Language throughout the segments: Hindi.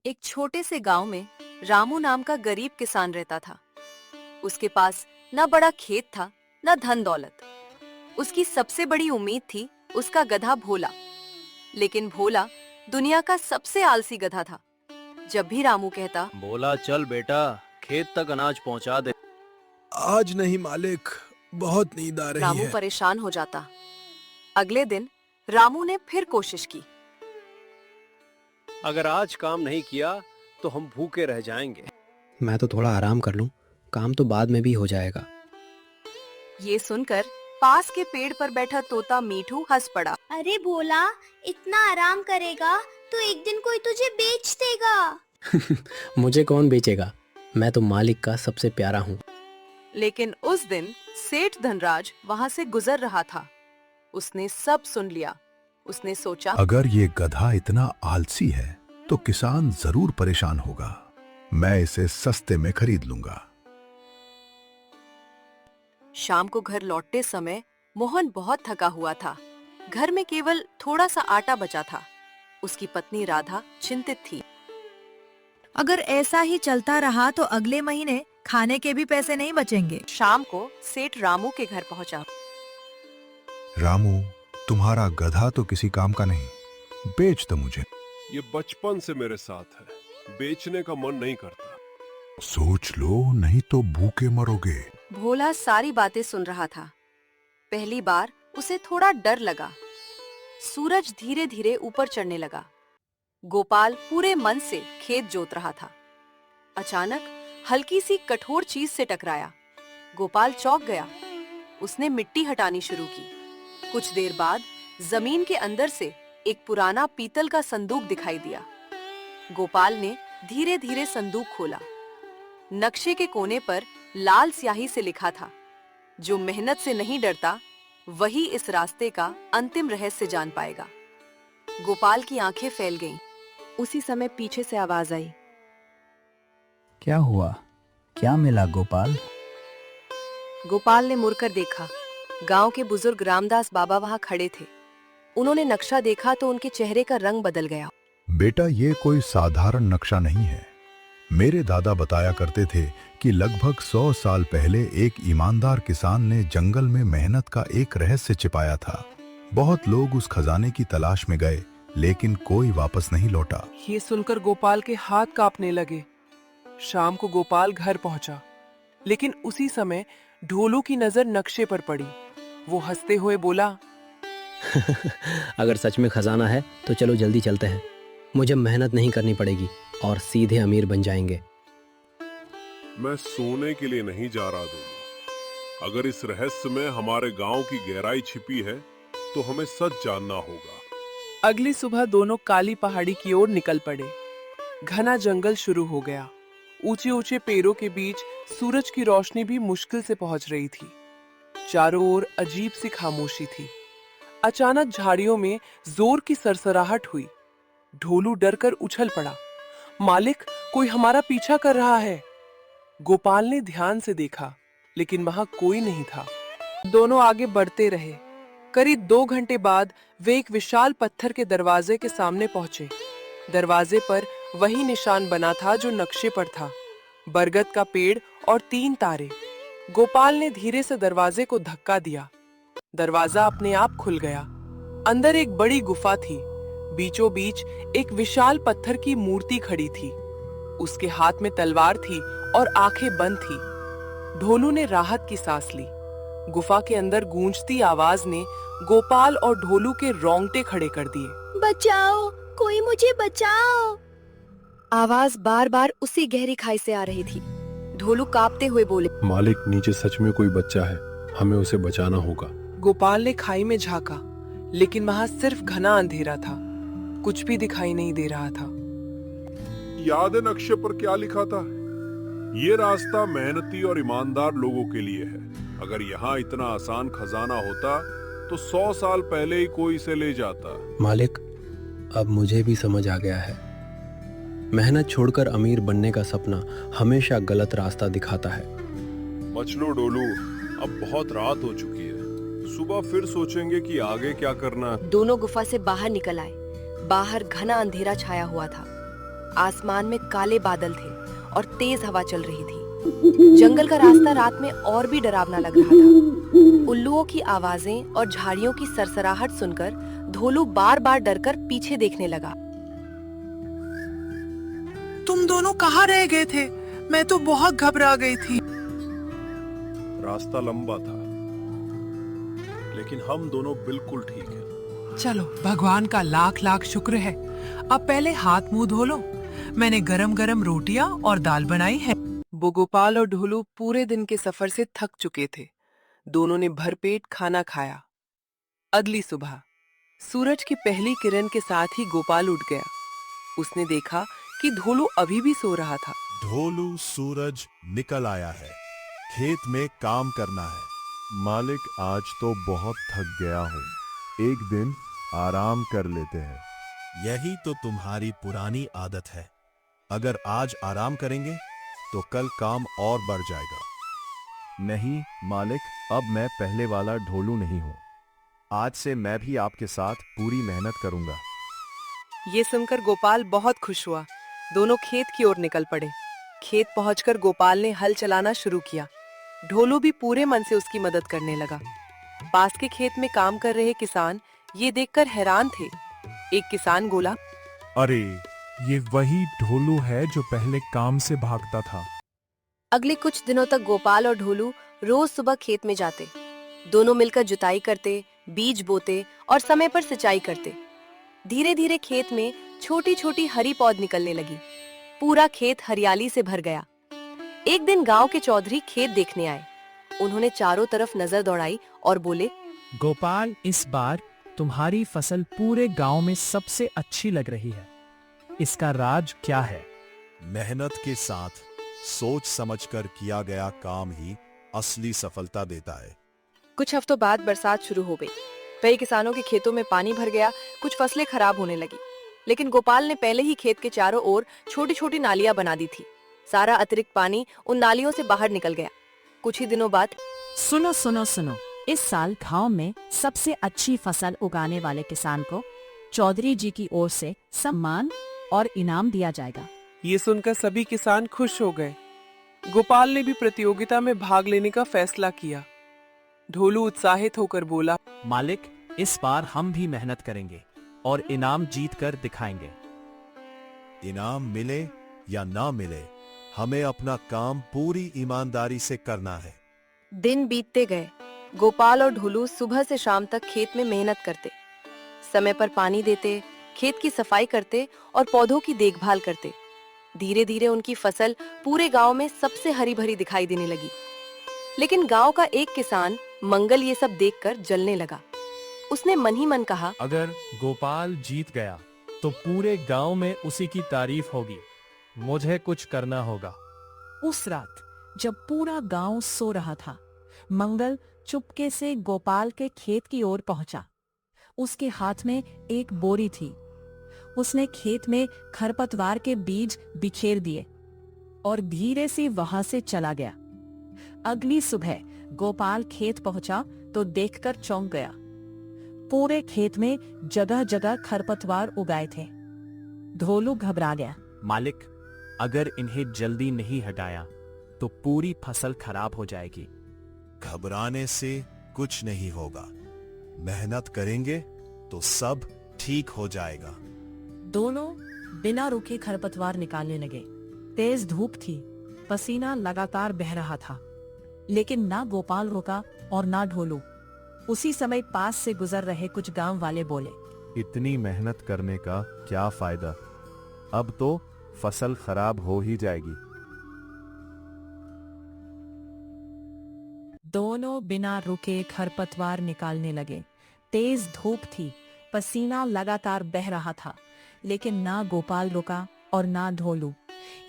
एक छोटे से गांव में रामू नाम का गरीब किसान रहता था। उसके पास न बड़ा खेत था न धन दौलत। उसकी सबसे बड़ी उम्मीद थी उसका गधा भोला। लेकिन भोला दुनिया का सबसे आलसी गधा था। जब भी रामू कहता, बोला चल बेटा, खेत तक अनाज पहुंचा दे। आज नहीं मालिक, बहुत नींद आ रही रामू है। परेशान हो जाता। अगले दिन रामू ने फिर कोशिश की। अगर आज काम नहीं किया तो हम भूखे रह जाएंगे। मैं तो थोड़ा आराम कर लूं, काम तो बाद में भी हो जाएगा। ये सुनकर पास के पेड़ पर बैठा तोता मीठू हंस पड़ा। अरे भोला, इतना आराम करेगा तो एक दिन कोई तुझे बेच देगा। मुझे कौन बेचेगा, मैं तो मालिक का सबसे प्यारा हूँ। लेकिन उस दिन सेठ धनराज वहाँ से गुजर रहा था। उसने सब सुन लिया। उसने सोचा, अगर ये गधा इतना आलसी है तो किसान जरूर परेशान होगा। मैं इसे सस्ते में खरीद लूंगा। शाम को घर लौटते समय मोहन बहुत थका हुआ था। घर में केवल थोड़ा सा आटा बचा था। उसकी पत्नी राधा चिंतित थी। अगर ऐसा ही चलता रहा तो अगले महीने खाने के भी पैसे नहीं बचेंगे। शाम को सेठ रामू के घर पहुंचा। रामू, तुम्हारा गधा तो किसी काम का नहीं, बेच दो मुझे। ये बचपन से मेरे साथ है, बेचने का मन नहीं करता। सोच लो, नहीं तो भूखे मरोगे। भोला सारी बातें सुन रहा था। पहली बार उसे थोड़ा डर लगा। सूरज धीरे धीरे ऊपर चढ़ने लगा। गोपाल पूरे मन से खेत जोत रहा था। अचानक हल्की सी कठोर चीज से टकराया। गोपाल चौंक गया। उसने मिट्टी हटानी शुरू की। कुछ देर बाद जमीन के अंदर से एक पुराना पीतल का संदूक दिखाई दिया। गोपाल ने धीरे धीरे संदूक खोला। नक्शे के कोने पर लाल स्याही से लिखा था, जो मेहनत से नहीं डरता वही इस रास्ते का अंतिम रहस्य जान पाएगा। गोपाल की आंखें फैल गईं। उसी समय पीछे से आवाज आई, क्या हुआ, क्या मिला गोपाल? गोपाल ने मुड़कर देखा। गांव के बुजुर्ग रामदास बाबा वहां खड़े थे। उन्होंने नक्शा देखा तो उनके चेहरे का रंग बदल गया। बेटा, ये कोई साधारण नक्शा नहीं है। मेरे दादा बताया करते थे कि लगभग 100 साल पहले एक ईमानदार किसान ने जंगल में मेहनत का एक रहस्य छिपाया था। बहुत लोग उस खजाने की तलाश में गए, लेकिन कोई वापस नहीं लौटा। ये सुनकर गोपाल के हाथ कांपने लगे। शाम को गोपाल घर पहुंचा, लेकिन उसी समय ढोलू की नजर नक्शे पर पड़ी। वो हंसते हुए बोला, अगर सच में खजाना है तो चलो जल्दी चलते हैं। मुझे मेहनत नहीं करनी पड़ेगी और सीधे अमीर बन जाएंगे। मैं सोने के लिए नहीं जा रहा दूंगा। अगर इस रहस्य में हमारे गांव की गहराई छिपी है तो हमें सच जानना होगा। अगली सुबह दोनों काली पहाड़ी की ओर निकल पड़े। घना जंगल शुरू हो गया। ऊंचे ऊंचे पेड़ों के बीच सूरज की रोशनी भी मुश्किल से पहुंच रही थी। चारों ओर अजीब सी खामोशी थी। अचानक झाड़ियों में जोर की सरसराहट हुई। ढोलू डरकर उछल पड़ा। मालिक, कोई हमारा पीछा कर रहा है। गोपाल ने ध्यान से देखा, लेकिन वहां कोई नहीं था। दोनों आगे बढ़ते रहे। करीब 2 घंटे बाद वे एक विशाल पत्थर के दरवाजे के सामने पहुंचे। दरवाजे पर वही निशान बना था जो नक्शे पर था, बरगद का पेड़ और 3 तारे। गोपाल ने धीरे से दरवाजे को धक्का दिया। दरवाजा अपने आप खुल गया। अंदर एक बड़ी गुफा थी। बीचों बीच एक विशाल पत्थर की मूर्ति खड़ी थी। उसके हाथ में तलवार थी और आंखें बंद थी। ढोलू ने राहत की सांस ली। गुफा के अंदर गूंजती आवाज ने गोपाल और ढोलू के रोंगटे खड़े कर दिए। बचाओ, कोई मुझे बचाओ। आवाज बार बार उसी गहरी खाई से आ रही थी। ढोलू कांपते हुए बोले, मालिक, नीचे सच में कोई बच्चा है, हमें उसे बचाना होगा। गोपाल ने खाई में झांका, लेकिन वहां सिर्फ घना अंधेरा था। कुछ भी दिखाई नहीं दे रहा था। याद है नक्शे पर क्या लिखा था? ये रास्ता मेहनती और ईमानदार लोगों के लिए है। अगर यहाँ इतना आसान खजाना होता तो 100 साल पहले ही कोई इसे ले जाता। मालिक, अब मुझे भी समझ आ गया है। मेहनत छोड़कर अमीर बनने का सपना हमेशा गलत रास्ता दिखाता है। बच लो डोलू, अब बहुत रात हो चुकी है। सुबह फिर सोचेंगे कि आगे क्या करना है। दोनों गुफा से बाहर निकल आए। बाहर घना अंधेरा छाया हुआ था। आसमान में काले बादल थे और तेज हवा चल रही थी। जंगल का रास्ता रात में और भी डरावना लग रहा था। उल्लुओं की आवाजें और झाड़ियों की सरसराहट सुनकर ढोलू बार बार डरकर पीछे देखने लगा। तुम दोनों कहाँ रह गए थे? मैं तो बहुत घबरा गई थी। रास्ता लंबा था, लेकिन हम दोनों बिल्कुल ठीक हैं। चलो, भगवान का लाख लाख शुक्र है। अब पहले हाथ मुंह धो लो। मैंने गरम गरम रोटियां और दाल बनाई है। वो गोपाल और ढोलू पूरे दिन के सफर से थक चुके थे। दोनों ने भरपेट खाना खाया। अगली सुबह सूरज की पहली किरण के साथ ही गोपाल उठ गया। उसने देखा कि ढोलू अभी भी सो रहा था। ढोलू, सूरज निकल आया है। खेत में काम करना है। मालिक, आज तो बहुत थक गया हूँ। एक दिन आराम कर लेते हैं। यही तो तुम्हारी पुरानी आदत है। अगर आज आराम करेंगे तो कल काम और बढ़ जाएगा। नहीं मालिक, अब मैं पहले वाला ढोलू नहीं हूँ। आज से मैं भी आपके साथ पूरी मेहनत करूंगा। ये सुनकर गोपाल बहुत खुश हुआ। दोनों खेत की ओर निकल पड़े। खेत पहुंचकर गोपाल ने हल चलाना शुरू किया। ढोलू भी पूरे मन से उसकी मदद करने लगा। पास के खेत में काम कर रहे किसान ये देखकर हैरान थे। एक किसान बोला, अरे, ये वही ढोलू है जो पहले काम से भागता था। अगले कुछ दिनों तक गोपाल और ढोलू रोज सुबह खेत में जाते। दोनों मिलकर जुताई करते, बीज बोते और समय पर सिंचाई करते। धीरे धीरे खेत में छोटी छोटी हरी पौध निकलने लगी। पूरा खेत हरियाली से भर गया। एक दिन गांव के चौधरी खेत देखने आए। उन्होंने चारों तरफ नजर दौड़ाई और बोले, गोपाल, इस बार तुम्हारी फसल पूरे गांव में सबसे अच्छी लग रही है। इसका राज क्या है? मेहनत के साथ सोच समझकर किया गया काम ही असली सफलता देता है। कुछ हफ्तों बाद बरसात शुरू हो गई। कई किसानों के खेतों में पानी भर गया। कुछ फसलें खराब होने लगी, लेकिन गोपाल ने पहले ही खेत के चारों ओर छोटी छोटी नालियां बना दी थी। सारा अतिरिक्त पानी उन नालियों से बाहर निकल गया। कुछ ही दिनों बाद, सुनो सुनो सुनो, इस साल गांव में सबसे अच्छी फसल उगाने वाले किसान को चौधरी जी की ओर से सम्मान और इनाम दिया जाएगा। ये सुनकर सभी किसान खुश हो गए। गोपाल ने भी प्रतियोगिता में भाग लेने का फैसला किया। ढोलू उत्साहित होकर बोला, मालिक, इस बार हम भी मेहनत करेंगे और इनाम जीत कर दिखाएंगे। इनाम मिले या ना मिले, हमें अपना काम पूरी ईमानदारी से करना है। दिन बीतते गए। गोपाल और ढोलू सुबह से शाम तक खेत में मेहनत करते, समय पर पानी देते, खेत की सफाई करते और पौधों की देखभाल करते। धीरे धीरे उनकी फसल पूरे गांव में सबसे हरी भरी दिखाई देने लगी। लेकिन गांव का एक किसान मंगल ये सब देखकर जलने लगा। उसने मन ही मन कहा, अगर गोपाल जीत गया तो पूरे गांव में उसी की तारीफ होगी। मुझे कुछ करना होगा। उस रात जब पूरा गांव सो रहा था, मंगल चुपके से गोपाल के खेत की ओर पहुंचा। उसके हाथ में एक बोरी थी। उसने खेत में खरपतवार के बीज बिखेर दिए और धीरे से वहां से चला गया। अगली सुबह गोपाल खेत पहुंचा तो देखकर चौंक गया। पूरे खेत में जगह जगह खरपतवार उगाए थे। ढोलू घबरा गया। मालिक, अगर इन्हें जल्दी नहीं हटाया तो पूरी फसल खराब हो जाएगी। घबराने से कुछ नहीं होगा। मेहनत करेंगे तो सब ठीक हो जाएगा। दोनों बिना रुके खरपतवार निकालने लगे। तेज धूप थी, पसीना लगातार बह रहा था, लेकिन ना गोपाल रुका और ना ढोलू। उसी समय पास से गुजर रहे कुछ गांव वाले बोले, इतनी मेहनत करने का क्या फायदा? अब तो फसल खराब हो ही जाएगी। दोनों बिना रुके खरपतवार निकालने लगे। तेज धूप थी, पसीना लगातार बह रहा था, लेकिन ना गोपाल रुका और ना ढोलू।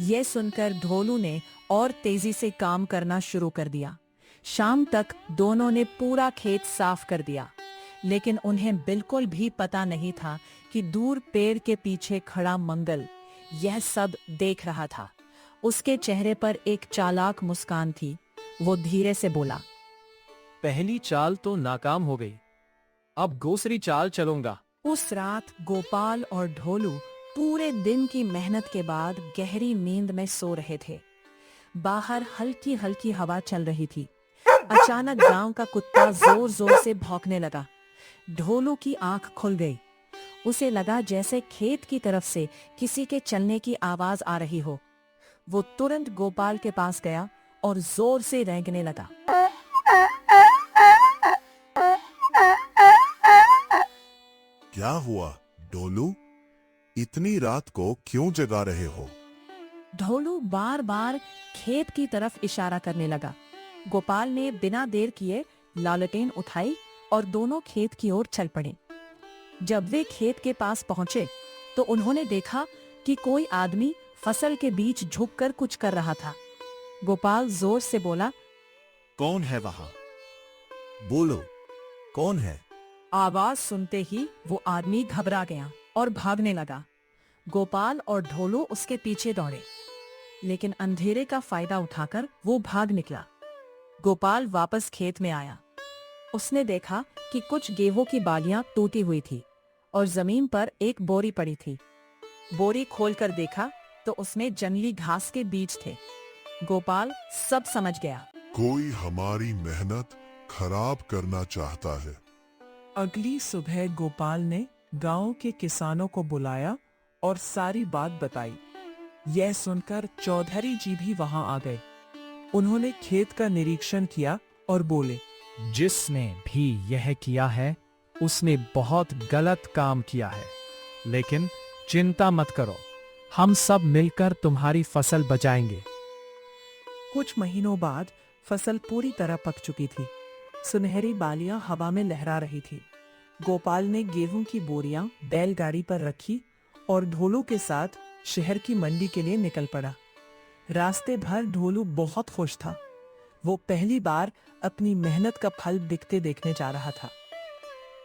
ये सुनकर ढोलू ने और तेजी से काम करना शुरू कर दिया। शाम तक दोनों ने पूरा खेत साफ कर दिया, लेकिन उन्हें बिल्कुल भी पता नहीं था कि दूर पेड़ के पीछे खड़ा मंगल यह सब देख रहा था। उसके चेहरे पर एक चालाक मुस्कान थी। वो धीरे से बोला, पहली चाल तो नाकाम हो गई, अब दूसरी चाल चलूंगा। उस रात गोपाल और ढोलू पूरे दिन की मेहनत के बाद गहरी नींद में सो रहे थे। बाहर हल्की हल्की हवा चल रही थी। अचानक गांव का कुत्ता जोर जोर से भौंकने लगा। ढोलू की आंख खुल गई। उसे लगा जैसे खेत की तरफ से किसी के चलने की आवाज आ रही हो। वो तुरंत गोपाल के पास गया और जोर से रेंगने लगा। क्या हुआ ढोलू? इतनी रात को क्यों जगा रहे हो? ढोलू बार बार खेत की तरफ इशारा करने लगा। गोपाल ने बिना देर किए लालटेन उठाई और दोनों खेत की ओर चल पड़े। जब वे खेत के पास पहुंचे तो उन्होंने देखा कि कोई आदमी फसल के बीच झुककर कुछ कर रहा था। गोपाल जोर से बोला, कौन है वहां? बोलो, कौन है? आवाज सुनते ही वो आदमी घबरा गया और भागने लगा। गोपाल और ढोलू उसके पीछे दौड़े, लेकिन अंधेरे का फायदा उठाकर वो भाग निकला। गोपाल वापस खेत में आया। उसने देखा कि कुछ गेहूं की बालियां टूटी हुई थी और जमीन पर एक बोरी पड़ी थी। बोरी खोलकर देखा तो उसमें जंगली घास के बीज थे। गोपाल सब समझ गया। कोई हमारी मेहनत खराब करना चाहता है। अगली सुबह गोपाल ने गांव के किसानों को बुलाया और सारी बात बताई। यह सुनकर चौधरी जी भी वहां आ गए। उन्होंने खेत का निरीक्षण किया और बोले, जिसने भी यह किया है उसने बहुत गलत काम किया है, लेकिन चिंता मत करो, हम सब मिलकर तुम्हारी फसल बचाएंगे। कुछ महीनों बाद फसल पूरी तरह पक चुकी थी। सुनहरी बालियां हवा में लहरा रही थी। गोपाल ने गेहूं की बोरियां बैलगाड़ी पर रखी और ढोलू के साथ शहर की मंडी के लिए निकल पड़ा। रास्ते भर ढोलू बहुत खुश था। वो पहली बार अपनी मेहनत का फल दिखते देखने जा रहा था।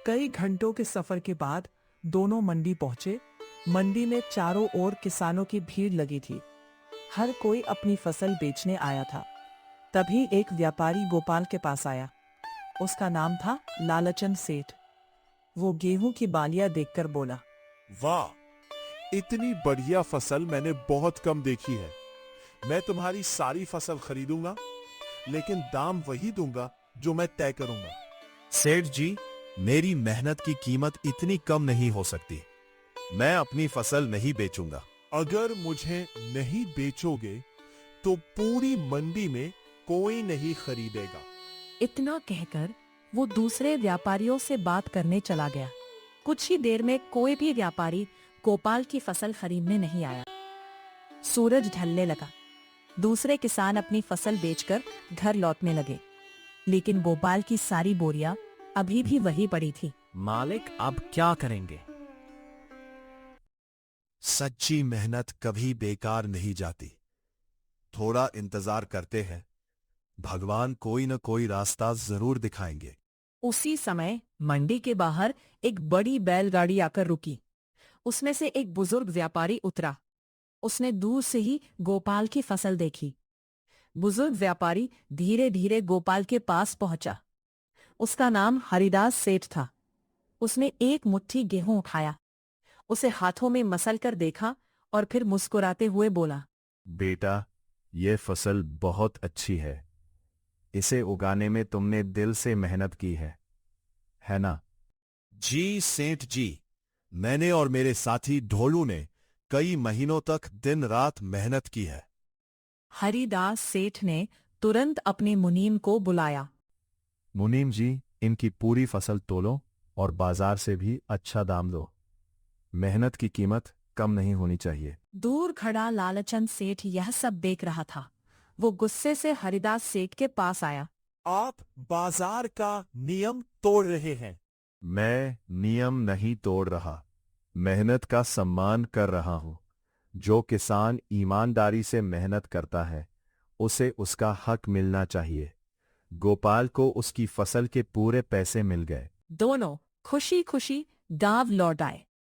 कई घंटों के सफर के बाद दोनों मंडी पहुंचे। मंडी में चारों ओर किसानों की भीड़ लगी थी। हर कोई अपनी फसल बेचने आया था। तभी एक व्यापारी गोपाल के पास आया। उसका नाम था लालचंद सेठ। वो गेहूं की बालियां देखकर बोला, वाह, इतनी बढ़िया फसल मैंने बहुत कम देखी है। मैं तुम्हारी सारी फसल खरीदूंगा, लेकिन दाम वही दूंगा जो मैं तय करूंगा। सेठ जी, मेरी मेहनत की कीमत इतनी कम नहीं हो सकती। मैं अपनी फसल नहीं बेचूंगा। अगर मुझे नहीं बेचोगे तो पूरी मंडी में कोई नहीं खरीदेगा। इतना कहकर वो दूसरे व्यापारियों से बात करने चला गया। कुछ ही देर में कोई भी व्यापारी गोपाल की फसल खरीदने नहीं आया। सूरज ढलने लगा। दूसरे किसान अपनी फसल बेचकर घर लौटने लगे, लेकिन गोपाल की सारी बोरियां अभी भी वही पड़ी थी। मालिक, अब क्या करेंगे? सच्ची मेहनत कभी बेकार नहीं जाती। थोड़ा इंतजार करते हैं, भगवान कोई न कोई रास्ता जरूर दिखाएंगे। उसी समय मंडी के बाहर एक बड़ी बैलगाड़ी आकर रुकी। उसमें से एक बुजुर्ग व्यापारी उतरा। उसने दूर से ही गोपाल की फसल देखी। बुजुर्ग व्यापारी धीरे धीरे गोपाल के पास पहुंचा। उसका नाम हरिदास सेठ था। उसने एक मुट्ठी गेहूं उठाया, उसे हाथों में मसल कर देखा और फिर मुस्कुराते हुए बोला, बेटा, ये फसल बहुत अच्छी है। इसे उगाने में तुमने दिल से मेहनत की है ना? जी सेठ जी, मैंने और मेरे साथी ढोलू ने कई महीनों तक दिन रात मेहनत की है। हरिदास सेठ ने तुरंत अपने मुनीम को बुलाया। मुनीम जी, इनकी पूरी फसल तोलो और बाजार से भी अच्छा दाम दो। मेहनत की कीमत कम नहीं होनी चाहिए। दूर खड़ा लालचंद सेठ यह सब देख रहा था। वो गुस्से से हरिदास सेठ के पास आया। आप बाजार का नियम तोड़ रहे हैं। मैं नियम नहीं तोड़ रहा, मेहनत का सम्मान कर रहा हूं। जो किसान ईमानदारी से मेहनत करता है, उसे उसका हक मिलना चाहिए। गोपाल को उसकी फसल के पूरे पैसे मिल गए। दोनों खुशी खुशी गांव लौट आए।